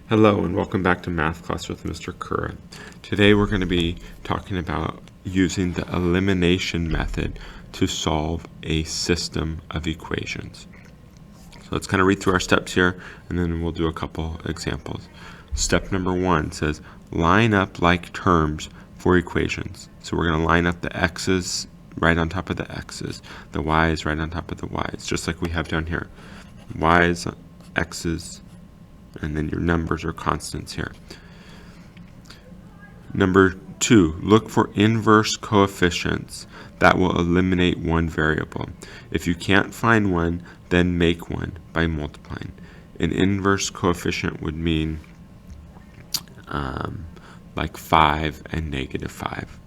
Hello and welcome back to Math Class with Mr. Kura. Today we're going to be talking about using the elimination method to solve a system of equations. So let's kind of read through our steps here and then we'll do a couple examples. Step number 1 says line up like terms for equations. So we're going to line up the x's right on top of the x's, the y's right on top of the y's, just like we have down here. Y's, x's, and then your numbers or constants here. Number 2, look for inverse coefficients that will eliminate one variable. If you can't find one, then make one by multiplying. An inverse coefficient would mean like 5 and negative 5.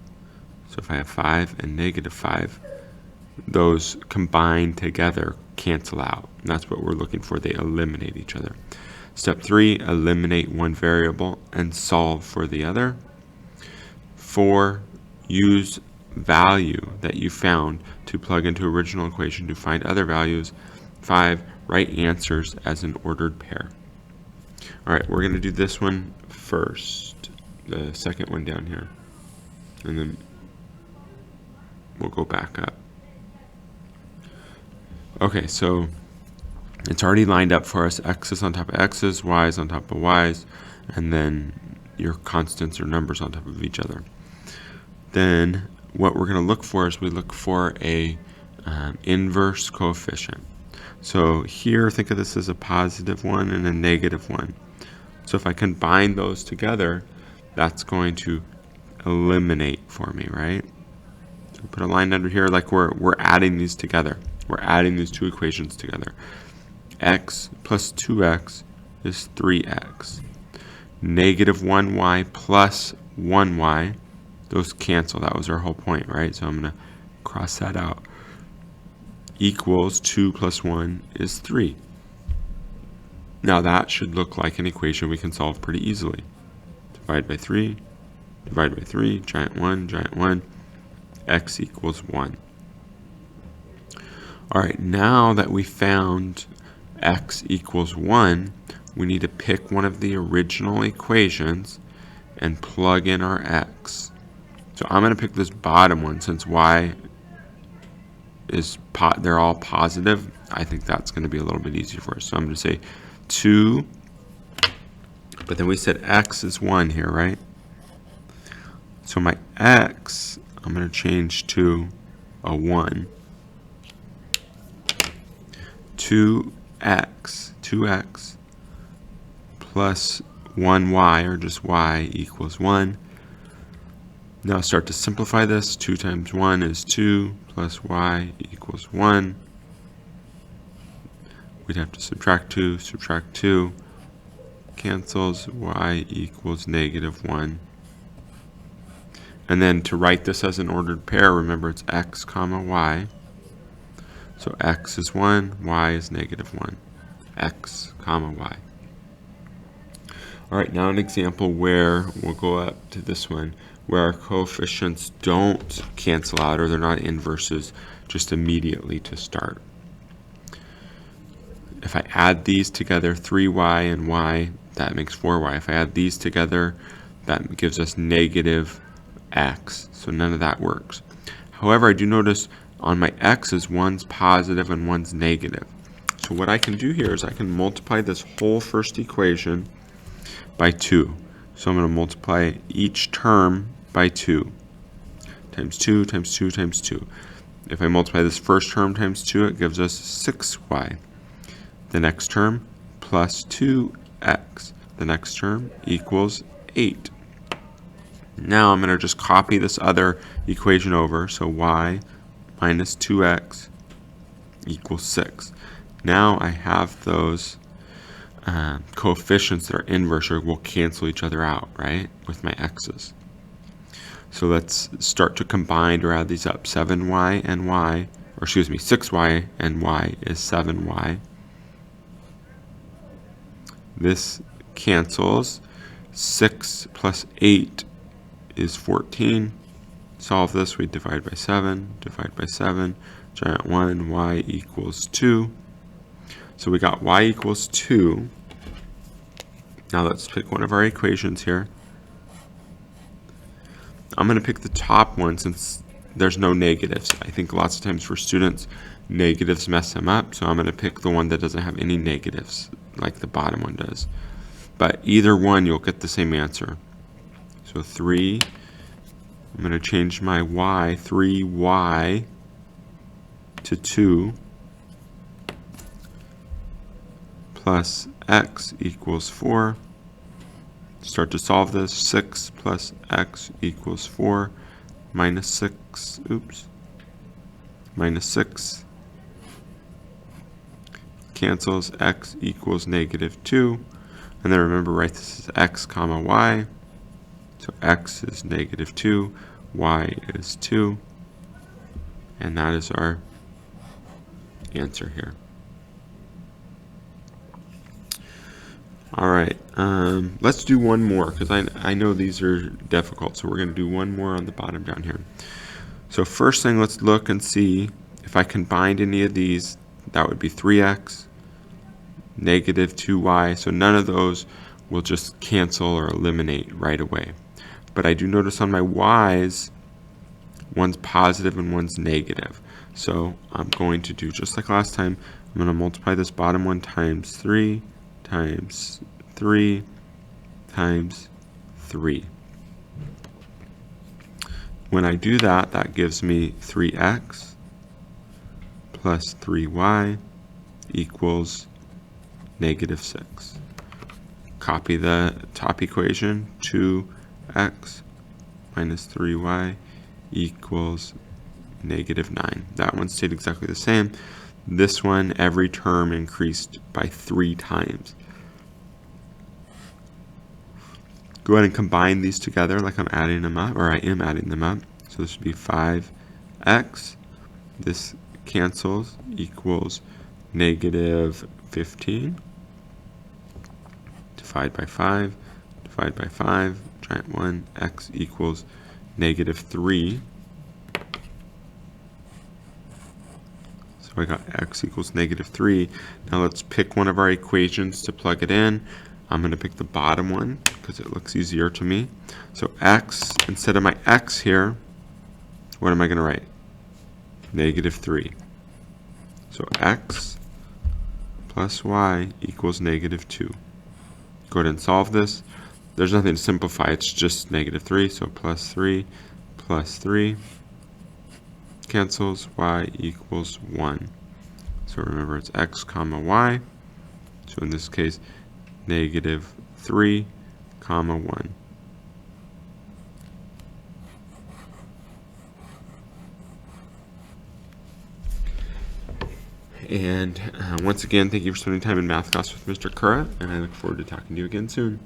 So if I have 5 and negative 5, those combined together cancel out. And that's what we're looking for. They eliminate each other. Step 3, eliminate one variable and solve for the other. 4, use value that you found to plug into original equation to find other values. 5, write answers as an ordered pair. All right, we're going to do this one first, the second one down here, and then we'll go back up. Okay, so it's already lined up for us. X's on top of x's, y's on top of y's, and then your constants or numbers on top of each other. Then what we're going to look for is we look for a inverse coefficient. So here, think of this as a positive one and a negative one. So if I combine those together, that's going to eliminate for me, right? So put a line under here like we're adding these together. We're adding these two equations together. X plus 2x is 3x. Negative 1y plus 1y, those cancel. That was our whole point, right? So I'm going to cross that out. Equals 2 plus 1 is 3. Now that should look like an equation we can solve pretty easily. Divide by 3, giant 1, x equals 1. All right, now that we found x equals 1, we need to pick one of the original equations and plug in our x. So I'm going to pick this bottom one since y is they're all positive. I think that's going to be a little bit easier for us. So I'm going to say 2, but then we said x is 1 here, right? So my x, I'm going to change to a 1. 2x plus 1y, or just y, equals 1. Now start to simplify this. 2 times 1 is 2, plus y equals 1. We'd have to subtract 2, cancels, y equals negative 1. And then to write this as an ordered pair, remember it's x comma y. So x is 1, y is negative 1. X comma y. All right, now an example where we'll go up to this one, where our coefficients don't cancel out, or they're not inverses just immediately to start. If I add these together, 3y and y, that makes 4y. If I add these together, that gives us negative x. So none of that works. However, I do notice on my x's, one's positive and one's negative. So what I can do here is I can multiply this whole first equation by 2. So I'm going to multiply each term by 2. Times 2 times 2 times 2. If I multiply this first term times 2, it gives us 6y. The next term plus 2x. The next term equals 8. Now I'm going to just copy this other equation over. So y minus 2x equals 6. Now I have those coefficients that are inverse or will cancel each other out, right, with my x's. So let's start to combine or add these up. 7y and y, or excuse me, 6y and y is 7y. This cancels. 6 plus 8 is 14. Solve this, we divide by 7, giant 1, y equals 2. So we got y equals 2. Now let's pick one of our equations here. I'm going to pick the top one since there's no negatives. I think lots of times for students, negatives mess them up, so I'm going to pick the one that doesn't have any negatives, like the bottom one does. But either one, you'll get the same answer. So 3, I'm going to change my y, 3y to 2 plus x equals 4. Start to solve this. 6 plus x equals 4 minus 6, minus 6 cancels, x equals negative 2. And then remember, right, this is x comma y. So x is negative 2, y is 2. And that is our answer here. All right, let's do one more because I know these are difficult. So we're going to do one more on the bottom down here. So first thing, let's look and see if I combined any of these. That would be 3x, negative 2y. So none of those will just cancel or eliminate right away. But I do notice on my y's, one's positive and one's negative. So I'm going to do just like last time. I'm going to multiply this bottom one times 3 times 3 times 3. When I do that, that gives me 3x plus 3y equals negative 6. Copy the top equation, 2x minus 3y equals negative 9. That one stayed exactly the same. This one, every term increased by 3 times. Go ahead and combine these together like I'm adding them up, or I am adding them up. So this would be 5x. This cancels, equals negative 15. Divide by 5, divide by 5, giant 1, x equals negative 3. So I got x equals negative 3. Now let's pick one of our equations to plug it in. I'm going to pick the bottom one because it looks easier to me. So x, instead of my x here, what am I going to write? Negative 3. So x plus y equals negative 2. Go ahead and solve this. There's nothing to simplify. It's just negative 3. So plus 3 cancels, y equals 1. So remember, it's x comma y. So in this case, negative 3 comma 1. And once again, thank you for spending time in math class with Mr. Kura, and I look forward to talking to you again soon.